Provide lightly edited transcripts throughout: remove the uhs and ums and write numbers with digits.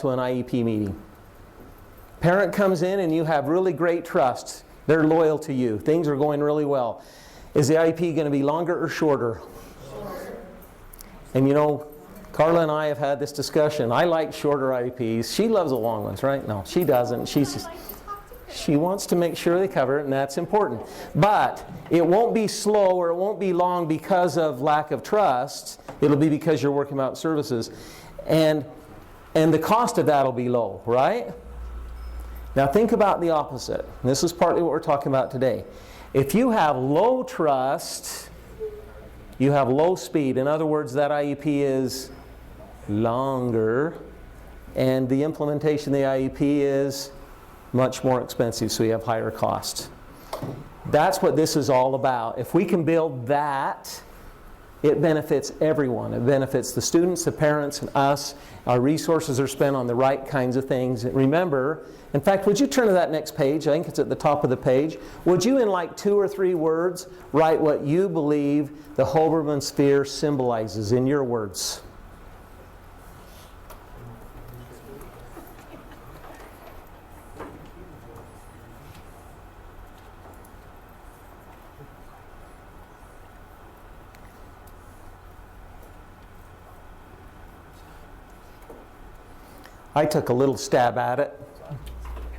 to an IEP meeting. Parent comes in and you have really great trust. They're loyal to you. Things are going really well. Is the IEP going to be longer or shorter? Shorter. And you know, Carla and I have had this discussion. I like shorter IEPs. She loves the long ones, right? No, she doesn't. She wants to make sure they cover it, and that's important. But it won't be slow or it won't be long because of lack of trust. It'll be because you're working out services. And the cost of that will be low, right? Now think about the opposite. And this is partly what we're talking about today. If you have low trust, you have low speed. In other words, that IEP is longer, and the implementation of the IEP is much more expensive, so you have higher costs. That's what this is all about. If we can build that, it benefits everyone. It benefits the students, the parents, and us. Our resources are spent on the right kinds of things. Remember, in fact, would you turn to that next page? I think it's at the top of the page. Would you, in like 2 or 3 words, write what you believe the Hoberman sphere symbolizes in your words? I took a little stab at it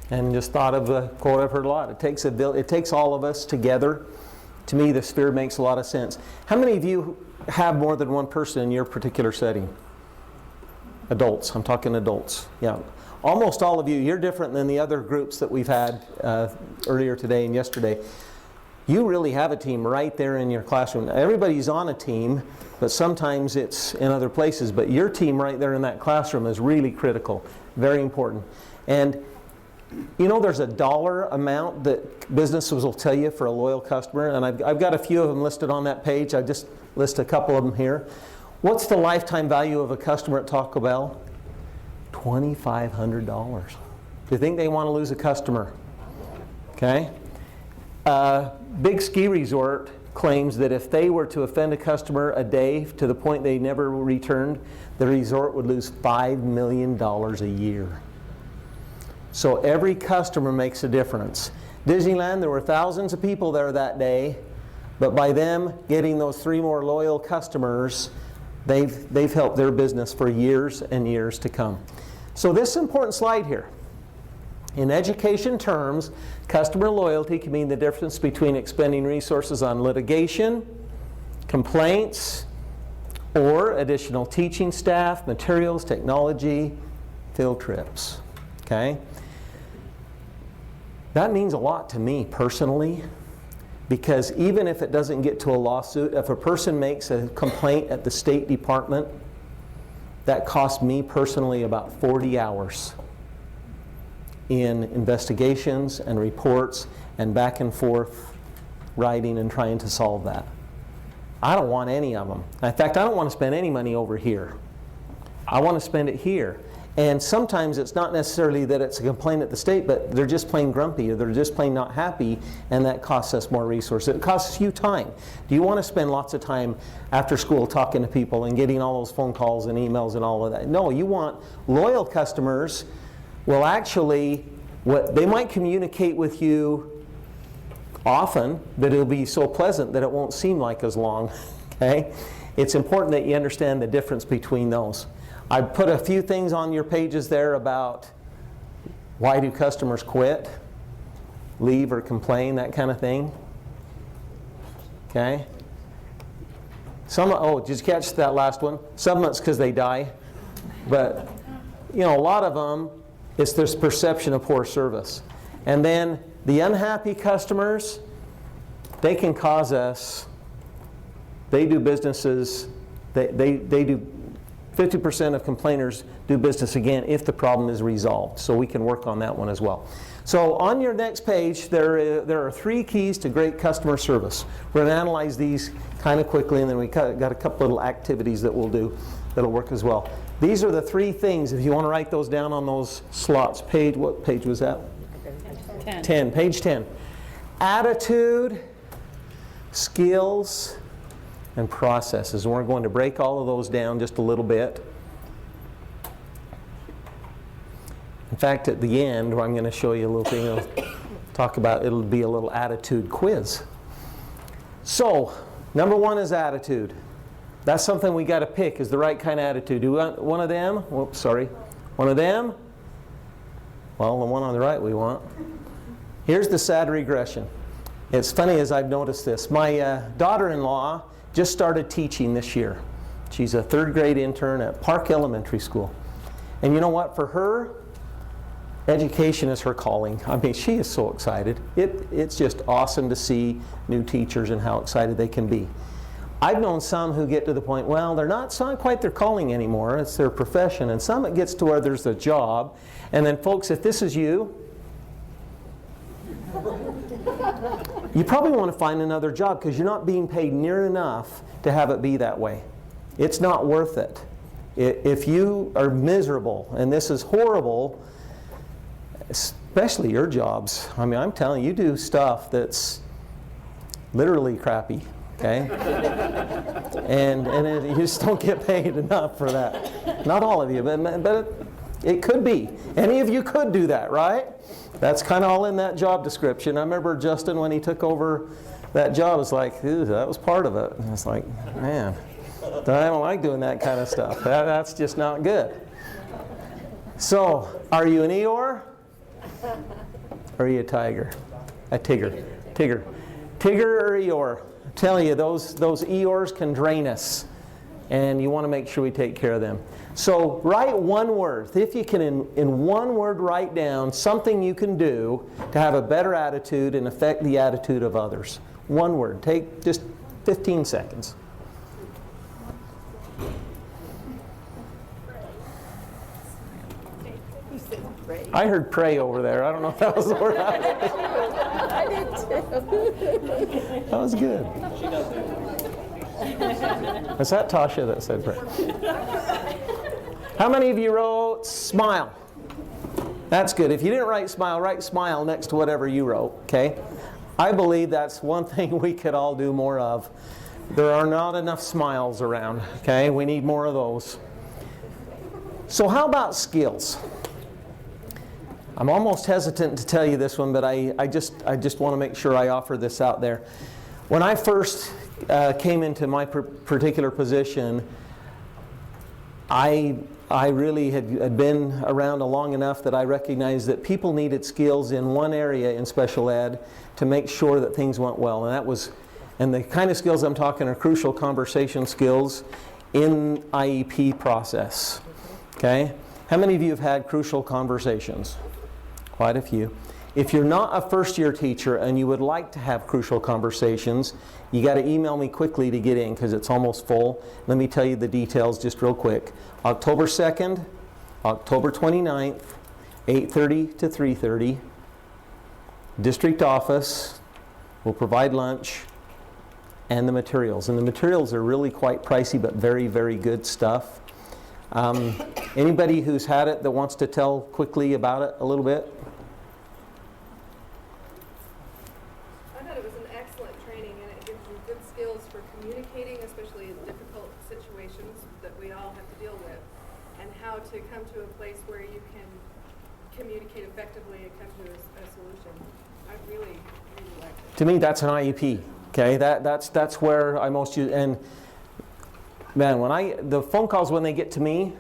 and just thought of a quote I've heard a lot. It takes all of us together. To me, the sphere makes a lot of sense. How many of you have more than one person in your particular setting? Adults. I'm talking adults. Yeah. Almost all of you. You're different than the other groups that we've had earlier today and yesterday. You really have a team right there in your classroom. Everybody's on a team, but sometimes it's in other places. But your team right there in that classroom is really critical, very important. And you know, there's a dollar amount that businesses will tell you for a loyal customer, and I've got a few of them listed on that page. I just list a couple of them here. What's the lifetime value of a customer at Taco Bell? $2,500. Do you think they want to lose a customer? Okay. Big ski resort claims that if they were to offend a customer a day to the point they never returned, the resort would lose $5 million a year. So every customer makes a difference. Disneyland, there were thousands of people there that day, but by them getting those 3 more loyal customers, they've helped their business for years and years to come. So this is an important slide here. In education terms, customer loyalty can mean the difference between expending resources on litigation, complaints, or additional teaching staff, materials, technology, field trips. Okay? That means a lot to me personally, because even if it doesn't get to a lawsuit, if a person makes a complaint at the State Department, that costs me personally about 40 hours. In investigations and reports and back and forth writing and trying to solve that. I don't want any of them. In fact, I don't want to spend any money over here. I want to spend it here. And sometimes it's not necessarily that it's a complaint at the state, but they're just plain grumpy or they're just plain not happy, and that costs us more resources. It costs you time. Do you want to spend lots of time after school talking to people and getting all those phone calls and emails and all of that? No, you want loyal customers. Well, actually, they might communicate with you often, but it'll be so pleasant that it won't seem like as long. Okay? It's important that you understand the difference between those. I put a few things on your pages there about why do customers quit, leave, or complain, that kind of thing. Okay? Did you catch that last one? Some of it's because they die, but you know, a lot of them, it's this perception of poor service. And then the unhappy customers, they can cause us, they do businesses, they do 50% of complainers do business again if the problem is resolved. So we can work on that one as well. So on your next page, there are 3 keys to great customer service. We're going to analyze these kind of quickly, and then we got a couple little activities that we'll do that'll work as well. These are the 3 things. If you want to write those down on those slots. What page was that? 10. Page 10. Attitude, skills, and processes. And we're going to break all of those down just a little bit. In fact, at the end, I'm going to show you a little thing. It'll be a little attitude quiz. So, number one is attitude. That's something we got to pick, is the right kind of attitude. Do we want one of them? Whoops, sorry. One of them? Well, the one on the right we want. Here's the sad regression. It's funny as I've noticed this. My daughter-in-law just started teaching this year. She's a third grade intern at Park Elementary School. And you know what? For her, education is her calling. I mean, she is so excited. It's just awesome to see new teachers and how excited they can be. I've known some who get to the point, well, it's not quite their calling anymore, it's their profession. And some it gets to where there's a job. And then folks, if this is you, you probably want to find another job because you're not being paid near enough to have it be that way. It's not worth it. If you are miserable and this is horrible, especially your jobs, I mean, I'm telling you, you do stuff that's literally crappy. Okay? and you just don't get paid enough for that. Not all of you, but it could be. Any of you could do that, right? That's kind of all in that job description. I remember Justin, when he took over that job, was like, that was part of it. And it's like, man, I don't like doing that kind of stuff. That's just not good. So, are you an Eeyore? Or are you a tiger? A Tigger. Tigger or Eeyore? I'm telling you, those Eeyores can drain us, and you want to make sure we take care of them. So write one word. If you can, in one word, write down something you can do to have a better attitude and affect the attitude of others. One word. Take just 15 seconds. I heard pray over there. I don't know if that was the word. I did too. That was good. Was that Tasha that said pray? How many of you wrote smile? That's good. If you didn't write smile next to whatever you wrote, okay? I believe that's one thing we could all do more of. There are not enough smiles around, okay? We need more of those. So how about skills? I'm almost hesitant to tell you this one, but I just want to make sure I offer this out there. When I first came into my particular position, I really had been around long enough that I recognized that people needed skills in one area in special ed to make sure that things went well. And the kind of skills I'm talking are crucial conversation skills in IEP process. Okay? How many of you have had crucial conversations? Quite a few. If you're not a first-year teacher and you would like to have crucial conversations, you got to email me quickly to get in because it's almost full. Let me tell you the details just real quick. October 2nd, October 29th, 8:30 to 3:30. District office will provide lunch and the materials. And the materials are really quite pricey, but very, very good stuff. Anybody who's had it that wants to tell quickly about it a little bit? I thought it was an excellent training, and it gives you good skills for communicating, especially in difficult situations that we all have to deal with, and how to come to a place where you can communicate effectively and come to a solution. I really, really liked it. To me, that's an IEP. Okay, that's where I most use. And man, the phone calls when they get to me,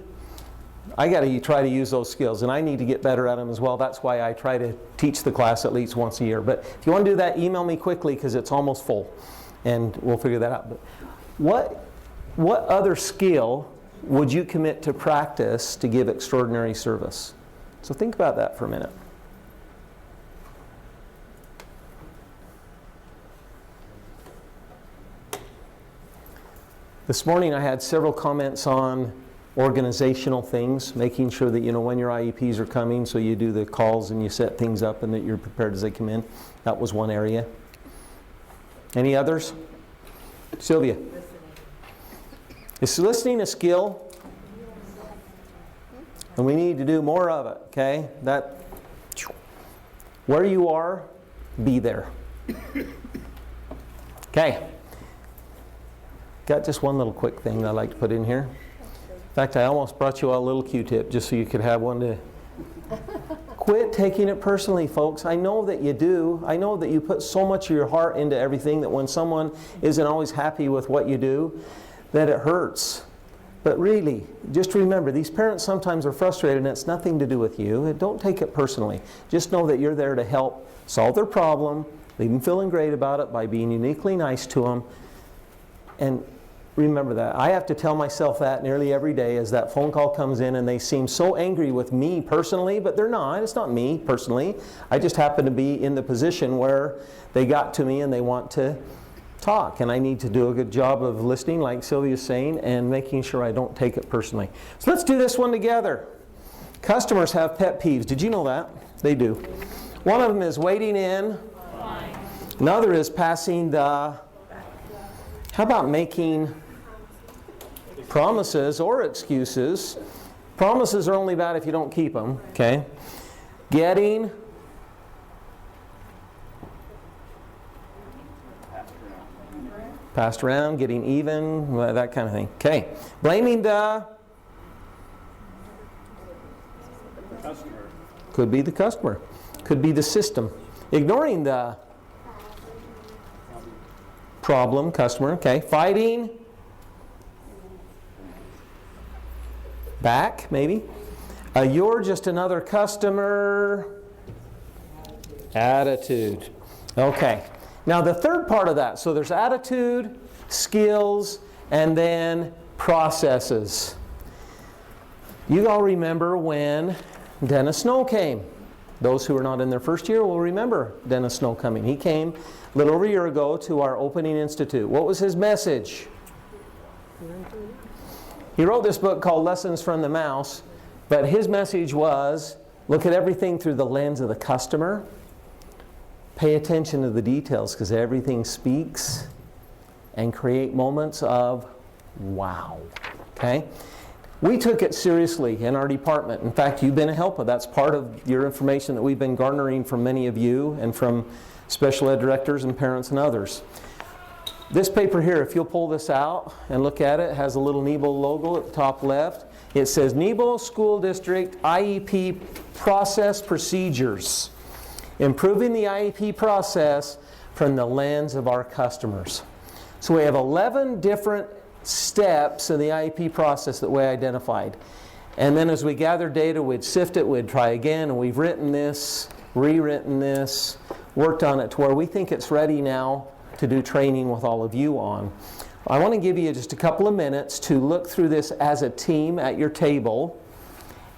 I got to try to use those skills, and I need to get better at them as well. That's why I try to teach the class at least once a year. But if you want to do that, email me quickly because it's almost full, and we'll figure that out. But what other skill would you commit to practice to give extraordinary service? So think about that for a minute. This morning I had several comments on organizational things, making sure that you know when your IEPs are coming, so you do the calls and you set things up and that you're prepared as they come in. That was one area. Any others? Sylvia? Is listening a skill? And we need to do more of it, okay? Where you are, be there. Okay. Got just one little quick thing I'd like to put in here. In fact, I almost brought you all a little Q-tip just so you could have one to Quit taking it personally, folks. I know that you do. I know that you put so much of your heart into everything that when someone isn't always happy with what you do, that it hurts. But really, just remember, these parents sometimes are frustrated and it's nothing to do with you. And don't take it personally. Just know that you're there to help solve their problem, leave them feeling great about it by being uniquely nice to them. And remember that. I have to tell myself that nearly every day as that phone call comes in and they seem so angry with me personally, but they're not. It's not me personally. I just happen to be in the position where they got to me and they want to talk. And I need to do a good job of listening, like Sylvia's saying, and making sure I don't take it personally. So let's do this one together. Customers have pet peeves. Did you know that? They do. One of them is waiting in. Another is passing the... How about making promises or excuses? Promises are only bad if you don't keep them, okay? Getting passed around, getting even, that kind of thing. Okay. Blaming the customer. Could be the customer. Could be the system. Ignoring the problem, customer, okay. Fighting back, maybe. You're just another customer. Attitude. Okay. Now the third part of that, so there's attitude, skills, and then processes. You all remember when Dennis Snow came. Those who are not in their first year will remember Dennis Snow coming. He came a little over a year ago to our opening institute. What was his message? He wrote this book called Lessons from the Mouse, but his message was, look at everything through the lens of the customer. Pay attention to the details because everything speaks, and create moments of wow. Okay? We took it seriously in our department. In fact, you've been a helper. That's part of your information that we've been garnering from many of you and from special ed directors and parents and others. This paper here, if you'll pull this out and look at it, has a little Nebo logo at the top left. It says Nebo School District IEP Process Procedures. Improving the IEP process from the lens of our customers. So we have 11 different steps in the IEP process that we identified. And then as we gather data, we'd sift it, we'd try again, and we've written this, rewritten this, worked on it to where we think it's ready now to do training with all of you on. I want to give you just a couple of minutes to look through this as a team at your table.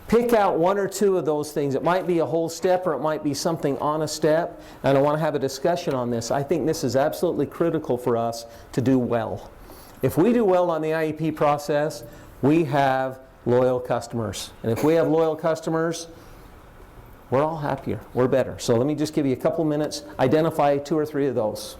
Pick out one or two of those things. It might be a whole step or it might be something on a step, and I want to have a discussion on this. I think this is absolutely critical for us to do well. If we do well on the IEP process, we have loyal customers. And if we have loyal customers, we're all happier. We're better. So let me just give you a couple minutes. Identify 2 or 3 of those.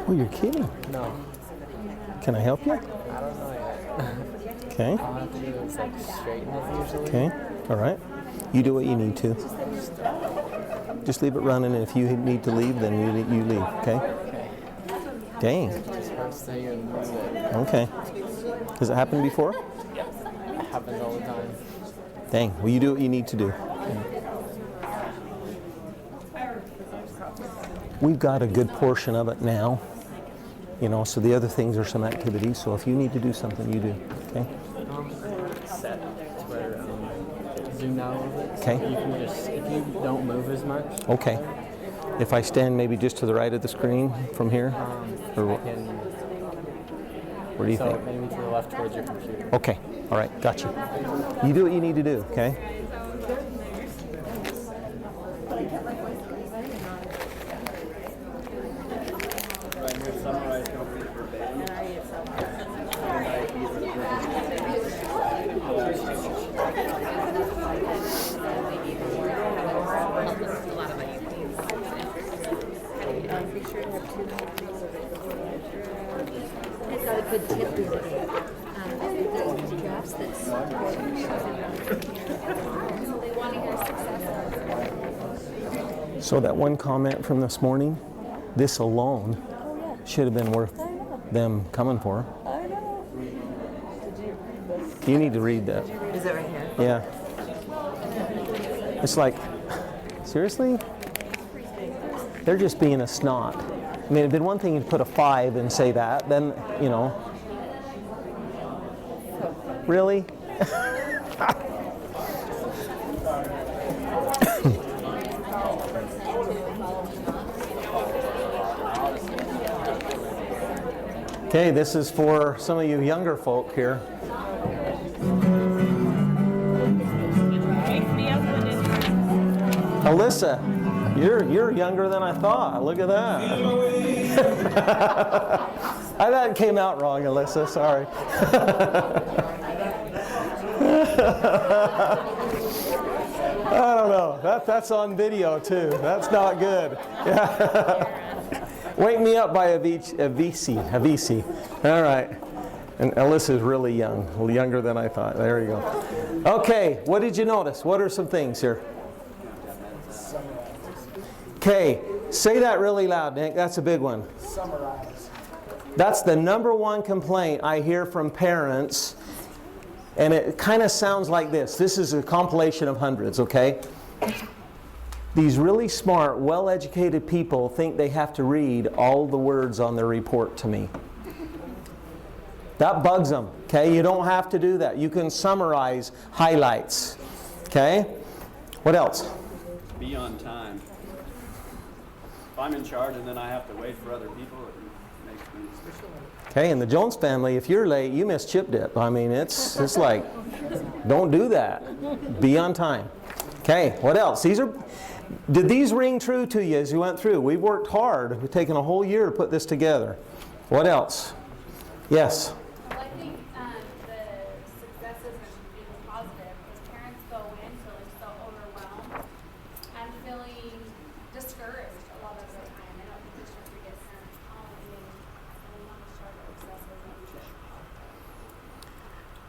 Oh, you're kidding. No. Can I help you? I don't know yet. Okay. All I have to do is like straighten it usually. Okay. All right. You do what you need to. Just leave it running, and if you need to leave, then you leave. Okay? Okay. Dang. Just press the and move it. Okay. Has it happened before? It happens all the time. Dang. Well, you do what you need to do. We've got a good portion of it now. You know, so the other things are some activities. So if you need to do something, you do. Okay? Set to where zoom out a little bit. Okay. So you can just, if you don't move as much, Okay. If I stand maybe just to the right of the screen from here? Or I what, can, where do you so think? maybe to the left towards your computer. Okay. All right. Got you. You do what you need to do, okay? I got a good tip the other day. The drafts that they want to hear success. So that one comment from this morning, this alone should have been worth them coming for. I know. You need to read that. Is it right here? Yeah. It's like, seriously? They're just being a snot. I mean, it'd been one thing to put a 5 and say that, then, you know. Really? Okay, this is for some of you younger folk here. Alyssa, you're younger than I thought. Look at that. That came out wrong, Alyssa. Sorry. I don't know. That's on video too. That's not good. Wake Me Up by Avicii. All right. And Alyssa's really young, a little younger than I thought. There you go. Okay, what did you notice? What are some things here? Okay, say that really loud, Nick. That's a big one. Summarize. That's the number one complaint I hear from parents. And it kind of sounds like this. This is a compilation of hundreds, okay? These really smart, well-educated people think they have to read all the words on their report to me. That bugs them, okay? You don't have to do that. You can summarize highlights, okay? What else? Be on time. If I'm in charge and then I have to wait for other people, it makes me... Okay, in the Jones family, if you're late, you miss chip dip. I mean, it's like, don't do that. Be on time. Okay, what else? Did these ring true to you as you went through? We've worked hard. We've taken a whole year to put this together. What else? Yes? Well, I think the successes are being positive because parents go in feeling so overwhelmed and feeling discouraged a lot of the time. I don't think we should forget parents we want to show their successes.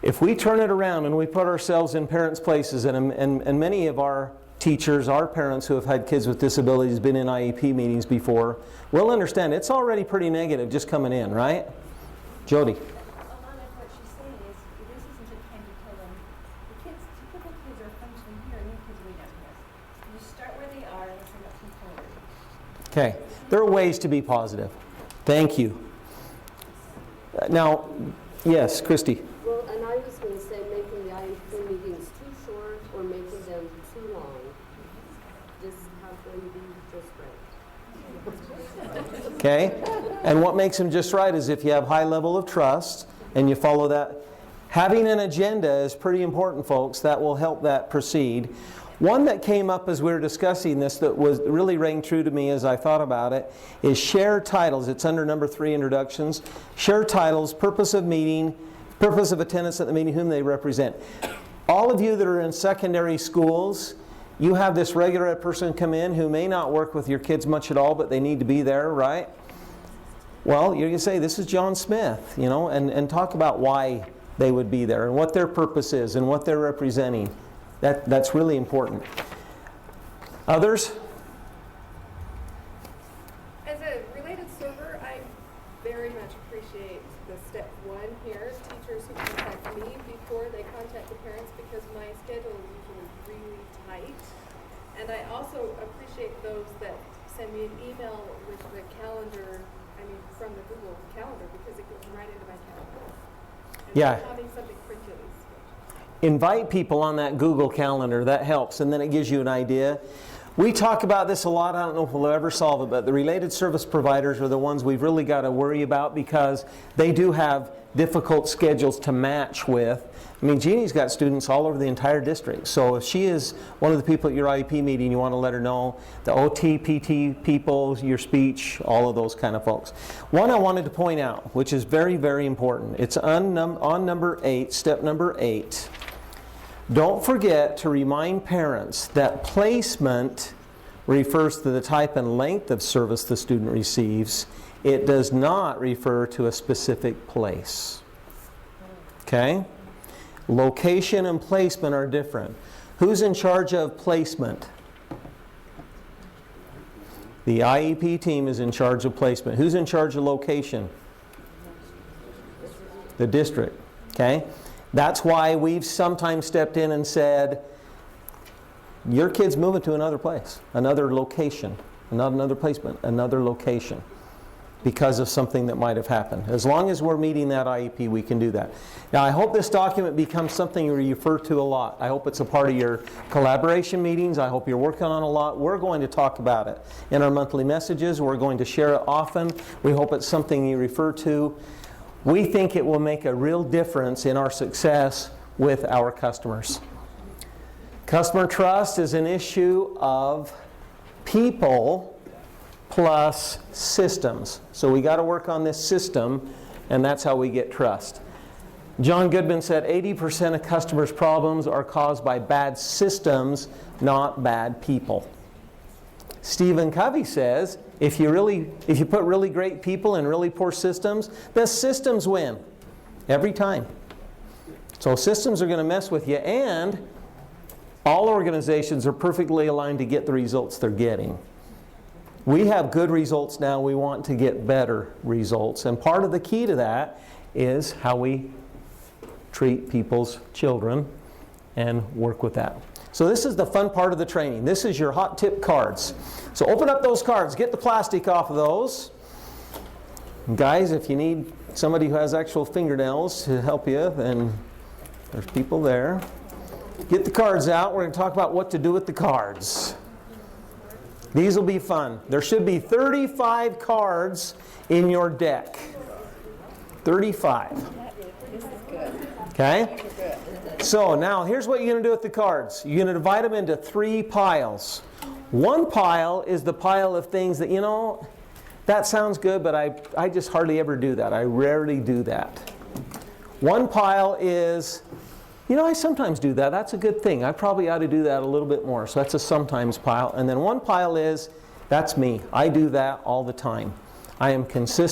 If we turn it around and we put ourselves in parents' places, and many of our teachers, our parents who have had kids with disabilities, been in IEP meetings before, will understand it's already pretty negative just coming in, right? Jody. A lot of what she's saying is this isn't a time to tell them the kids, typical kids are functioning here and your kids way down here. You start where they are and send up them forward. Okay, there are ways to be positive. Thank you. Now, yes, Christy. Well, and I was going to say making the IEP meetings too short or making them too long. Just have them be just right. Okay, and what makes them just right is if you have high level of trust and you follow that. Having an agenda is pretty important, folks. That will help that proceed. One that came up as we were discussing this that was really rang true to me as I thought about it is share titles. It's under number 3, introductions. Share titles, purpose of meeting, purpose of attendance at the meeting, whom they represent. All of you that are in secondary schools, you have this regular ed person come in who may not work with your kids much at all, but they need to be there, right? Well, you can say, this is John Smith, you know, and talk about why they would be there and what their purpose is and what they're representing. That's really important. Others? As a related server, I very much appreciate the step 1 here. Teachers who contact me before they contact the parents because my schedule is usually really tight. And I also appreciate those that send me an email with the calendar, from the Google Calendar because it goes right into my calendar. And Yeah. having something printed is good. invite people on that Google Calendar. That helps, and then it gives you an idea. We talk about this a lot. I don't know if we'll ever solve it, but the related service providers are the ones we've really got to worry about because they do have difficult schedules to match with. I mean, Jeannie's got students all over the entire district. So if she is one of the people at your IEP meeting, you want to let her know. The OT, PT people, your speech, all of those kind of folks. One I wanted to point out, which is very, very important. It's on number 8, step number 8. Don't forget to remind parents that placement refers to the type and length of service the student receives. It does not refer to a specific place. Okay? Location and placement are different. Who's in charge of placement? The IEP team is in charge of placement. Who's in charge of location? The district. Okay? That's why we've sometimes stepped in and said, your kid's moving to another place, another location, not another placement, another location, because of something that might have happened. As long as we're meeting that IEP, we can do that. Now, I hope this document becomes something you refer to a lot. I hope it's a part of your collaboration meetings. I hope you're working on it a lot. We're going to talk about it in our monthly messages. We're going to share it often. We hope it's something you refer to. We think it will make a real difference in our success with our customers. Customer trust is an issue of people plus systems. So we got to work on this system, and that's how we get trust. John Goodman said 80% of customers' problems are caused by bad systems, not bad people. Stephen Covey says if you put really great people in really poor systems, the systems win every time. So systems are going to mess with you, and all organizations are perfectly aligned to get the results they're getting. We have good results now. We want to get better results. And part of the key to that is how we treat people's children and work with that. So this is the fun part of the training. This is your hot tip cards. So open up those cards. Get the plastic off of those. And guys, if you need somebody who has actual fingernails to help you, then there's people there. Get the cards out. We're going to talk about what to do with the cards. These will be fun. There should be 35 cards in your deck. 35. Okay? So now here's what you're going to do with the cards. You're going to divide them into 3 piles. One pile is the pile of things that, that sounds good, but I just hardly ever do that. I rarely do that. One pile is, I sometimes do that. That's a good thing. I probably ought to do that a little bit more. So that's a sometimes pile. And then one pile is, that's me. I do that all the time. I am consistent.